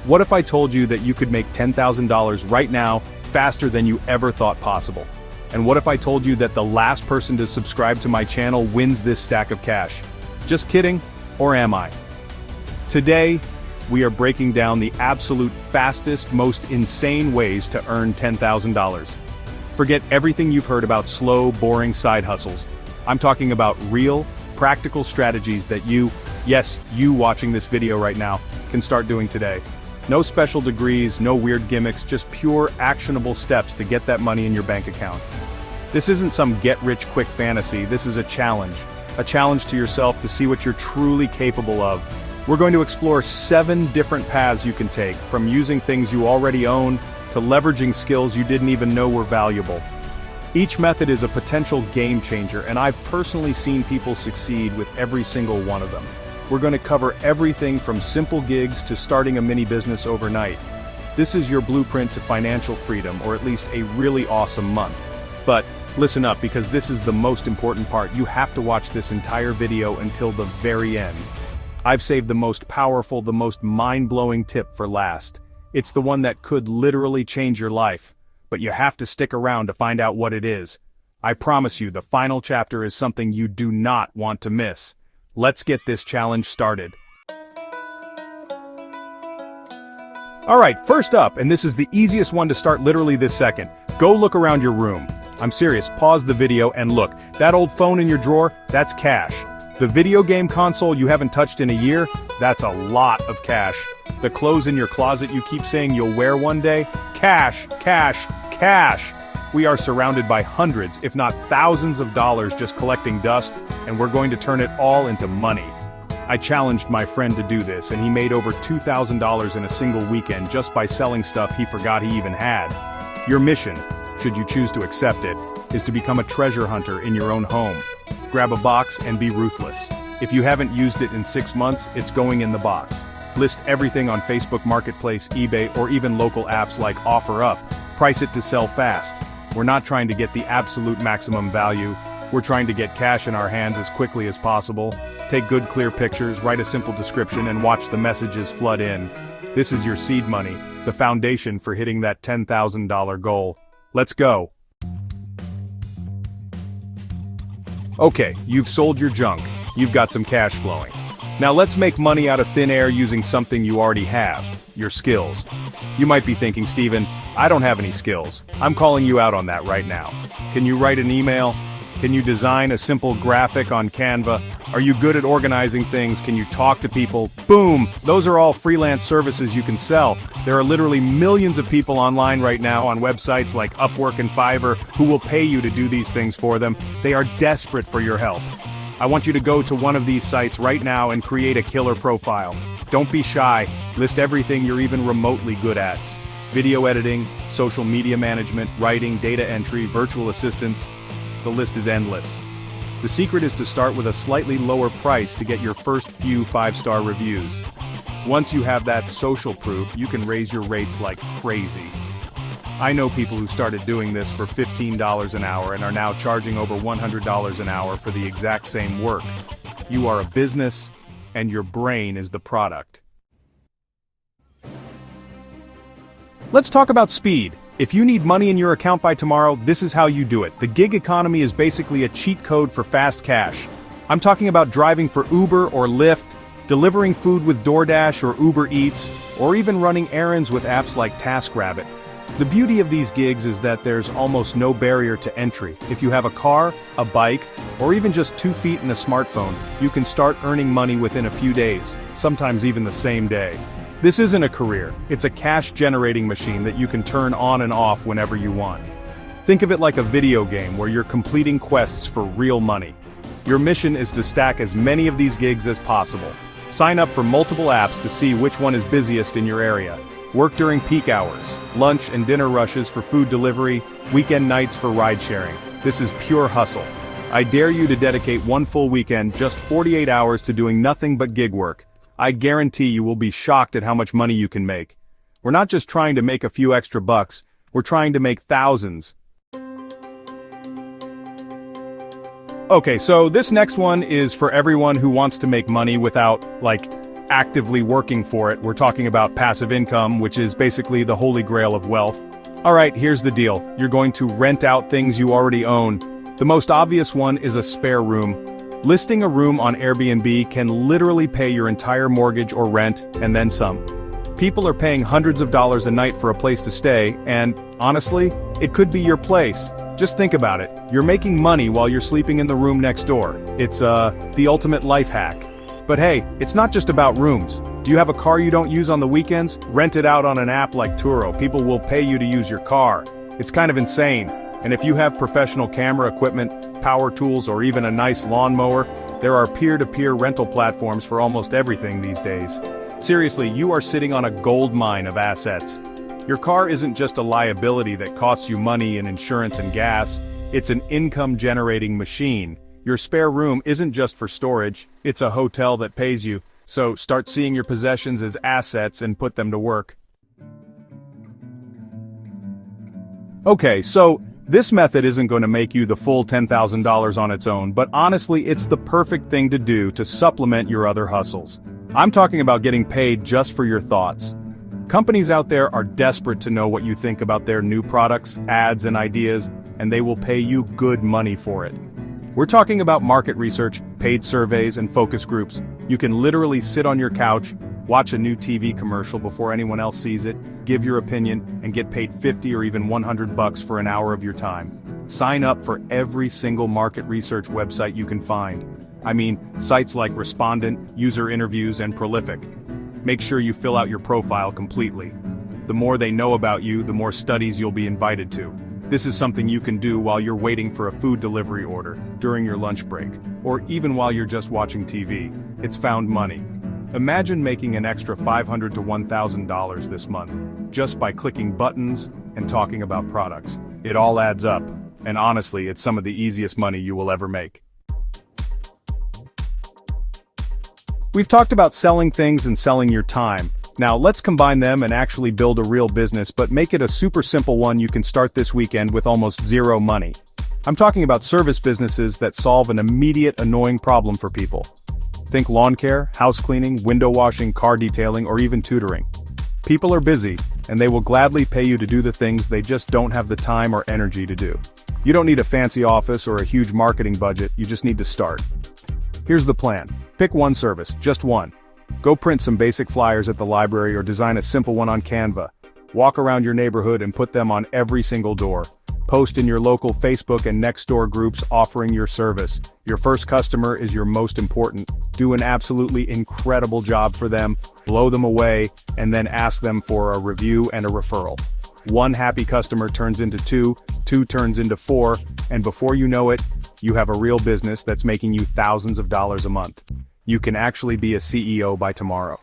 What if I told you that you could make $10,000 right now, faster than you ever thought possible? And what if I told you that the last person to subscribe to my channel wins this stack of cash? Just kidding, or am I? Today, we are breaking down the absolute fastest, most insane ways to earn $10,000. Forget everything you've heard about slow, boring side hustles. I'm talking about real, practical strategies that you, yes, you watching this video right now, can start doing today. No special degrees, no weird gimmicks, just pure, actionable steps to get that money in your bank account. This isn't some get-rich-quick fantasy, this is a challenge to yourself to see what you're truly capable of. We're going to explore 7 different paths you can take, from using things you already own, to leveraging skills you didn't even know were valuable. Each method is a potential game changer, and I've personally seen people succeed with every single one of them. We're going to cover everything from simple gigs to starting a mini business overnight. This is your blueprint to financial freedom, or at least a really awesome month. But listen up, because this is the most important part. You have to watch this entire video until the very end. I've saved the most powerful, the most mind-blowing tip for last. It's the one that could literally change your life. But you have to stick around to find out what it is. I promise you, the final chapter is something you do not want to miss. Let's get this challenge started. Alright, first up, and this is the easiest one to start literally this second. Go look around your room. I'm serious, pause the video and look. That old phone in your drawer, that's cash. The video game console you haven't touched in a year, that's a lot of cash. The clothes in your closet you keep saying you'll wear one day, cash, cash, cash. We are surrounded by hundreds, if not thousands of dollars just collecting dust, and we're going to turn it all into money. I challenged my friend to do this, and he made over $2,000 in a single weekend just by selling stuff he forgot he even had. Your mission, should you choose to accept it, is to become a treasure hunter in your own home. Grab a box and be ruthless. If you haven't used it in 6 months, it's going in the box. List everything on Facebook Marketplace, eBay, or even local apps like OfferUp. Price it to sell fast. We're not trying to get the absolute maximum value. We're trying to get cash in our hands as quickly as possible. Take good, clear pictures, write a simple description, and watch the messages flood in. This is your seed money, the foundation for hitting that $10,000 goal. Let's go. Okay, you've sold your junk. You've got some cash flowing. Now let's make money out of thin air using something you already have, your skills. You might be thinking, Steven, I don't have any skills. I'm calling you out on that right now. Can you write an email? Can you design a simple graphic on Canva? Are you good at organizing things? Can you talk to people? Boom! Those are all freelance services you can sell. There are literally millions of people online right now on websites like Upwork and Fiverr who will pay you to do these things for them. They are desperate for your help. I want you to go to one of these sites right now and create a killer profile. Don't be shy. List everything you're even remotely good at. Video editing, social media management, writing, data entry, virtual assistants. The list is endless. The secret is to start with a slightly lower price to get your first few 5-star reviews. Once you have that social proof, you can raise your rates like crazy. I know people who started doing this for $15 an hour and are now charging over $100 an hour for the exact same work. You are a business, and your brain is the product. Let's talk about speed. If you need money in your account by tomorrow, this is how you do it. The gig economy is basically a cheat code for fast cash. I'm talking about driving for Uber or Lyft, delivering food with DoorDash or Uber Eats, or even running errands with apps like TaskRabbit. The beauty of these gigs is that there's almost no barrier to entry. If you have a car, a bike, or even just 2 feet and a smartphone, you can start earning money within a few days, sometimes even the same day. This isn't a career, it's a cash-generating machine that you can turn on and off whenever you want. Think of it like a video game where you're completing quests for real money. Your mission is to stack as many of these gigs as possible. Sign up for multiple apps to see which one is busiest in your area. Work during peak hours, lunch and dinner rushes for food delivery, weekend nights for ride-sharing. This is pure hustle. I dare you to dedicate one full weekend, just 48 hours, to doing nothing but gig work. I guarantee you will be shocked at how much money you can make. We're not just trying to make a few extra bucks, we're trying to make thousands. Okay, so this next one is for everyone who wants to make money without, actively working for it. We're talking about passive income, which is basically the holy grail of wealth. Alright, here's the deal. You're going to rent out things you already own. The most obvious one is a spare room. Listing a room on Airbnb can literally pay your entire mortgage or rent, and then some. People are paying hundreds of dollars a night for a place to stay, and, honestly, it could be your place. Just think about it. You're making money while you're sleeping in the room next door. It's, the ultimate life hack. But hey, it's not just about rooms. Do you have a car you don't use on the weekends? Rent it out on an app like Turo. People will pay you to use your car. It's kind of insane. And if you have professional camera equipment, power tools, or even a nice lawnmower, there are peer-to-peer rental platforms for almost everything these days. Seriously, you are sitting on a gold mine of assets. Your car isn't just a liability that costs you money in insurance and gas, it's an income-generating machine. Your spare room isn't just for storage, it's a hotel that pays you, so start seeing your possessions as assets and put them to work. Okay, so this method isn't going to make you the full $10,000 on its own, but honestly, it's the perfect thing to do to supplement your other hustles. I'm talking about getting paid just for your thoughts. Companies out there are desperate to know what you think about their new products, ads, and ideas, and they will pay you good money for it. We're talking about market research, paid surveys, and focus groups. You can literally sit on your couch, watch a new TV commercial before anyone else sees it, give your opinion, and get paid 50 or even $100 for an hour of your time. Sign up for every single market research website you can find. I mean, sites like Respondent, User Interviews, and Prolific. Make sure you fill out your profile completely. The more they know about you, the more studies you'll be invited to. This is something you can do while you're waiting for a food delivery order, during your lunch break, or even while you're just watching TV. It's found money. Imagine making an extra $500 to $1,000 this month, just by clicking buttons and talking about products. It all adds up, and honestly, it's some of the easiest money you will ever make. We've talked about selling things and selling your time. Now let's combine them and actually build a real business, but make it a super simple one you can start this weekend with almost zero money. I'm talking about service businesses that solve an immediate annoying problem for people. Think lawn care, house cleaning, window washing, car detailing, or even tutoring. People are busy, and they will gladly pay you to do the things they just don't have the time or energy to do. You don't need a fancy office or a huge marketing budget, you just need to start. Here's the plan. Pick one service, just one. Go print some basic flyers at the library or design a simple one on Canva. Walk around your neighborhood and put them on every single door. Post in your local Facebook and Nextdoor groups offering your service. Your first customer is your most important. Do an absolutely incredible job for them, blow them away, and then ask them for a review and a referral. One happy customer turns into two, two turns into four, and before you know it, you have a real business that's making you thousands of dollars a month. You can actually be a CEO by tomorrow.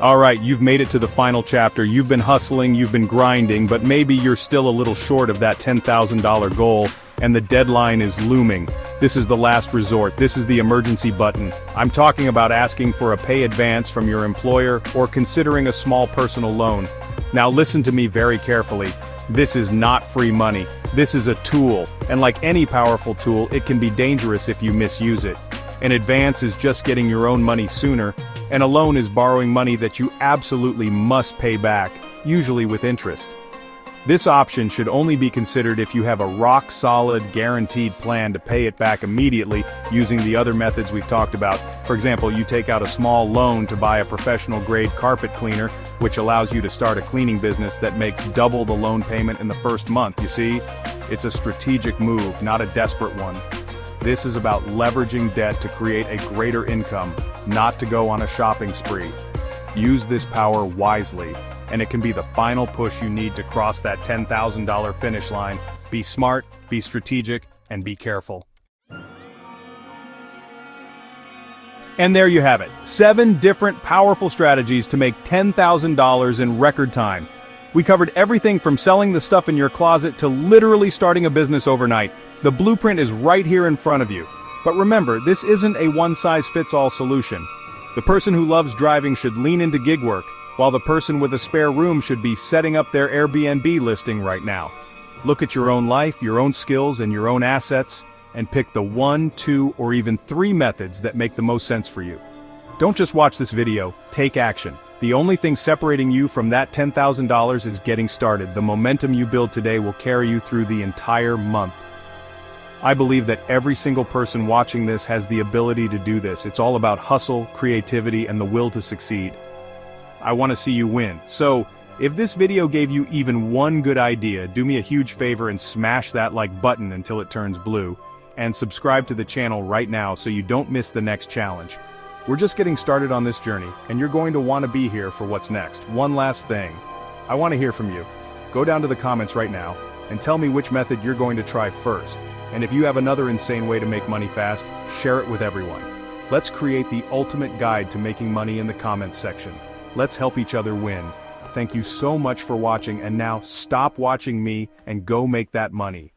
Alright, you've made it to the final chapter. You've been hustling, you've been grinding, but maybe you're still a little short of that $10,000 goal, and the deadline is looming. This is the last resort. This is the emergency button. I'm talking about asking for a pay advance from your employer or considering a small personal loan. Now listen to me very carefully. This is not free money. This is a tool, and like any powerful tool, it can be dangerous if you misuse it. An advance is just getting your own money sooner, and a loan is borrowing money that you absolutely must pay back, usually with interest. This option should only be considered if you have a rock-solid, guaranteed plan to pay it back immediately using the other methods we've talked about. For example, you take out a small loan to buy a professional-grade carpet cleaner, which allows you to start a cleaning business that makes double the loan payment in the first month. You see, it's a strategic move, not a desperate one. This is about leveraging debt to create a greater income, not to go on a shopping spree. Use this power wisely, and it can be the final push you need to cross that $10,000 finish line. Be smart, be strategic, and be careful. And there you have it. 7 different powerful strategies to make $10,000 in record time. We covered everything from selling the stuff in your closet to literally starting a business overnight. The blueprint is right here in front of you. But remember, this isn't a one-size-fits-all solution. The person who loves driving should lean into gig work, while the person with a spare room should be setting up their Airbnb listing right now. Look at your own life, your own skills, and your own assets, and pick the 1, 2, or even 3 methods that make the most sense for you. Don't just watch this video, take action. The only thing separating you from that $10,000 is getting started. The momentum you build today will carry you through the entire month. I believe that every single person watching this has the ability to do this. It's all about hustle, creativity, and the will to succeed. I want to see you win. So, if this video gave you even one good idea, do me a huge favor and smash that like button until it turns blue, and subscribe to the channel right now so you don't miss the next challenge. We're just getting started on this journey, and you're going to want to be here for what's next. One last thing. I want to hear from you. Go down to the comments right now, and tell me which method you're going to try first. And if you have another insane way to make money fast, share it with everyone. Let's create the ultimate guide to making money in the comments section. Let's help each other win. Thank you so much for watching, and now stop watching me and go make that money.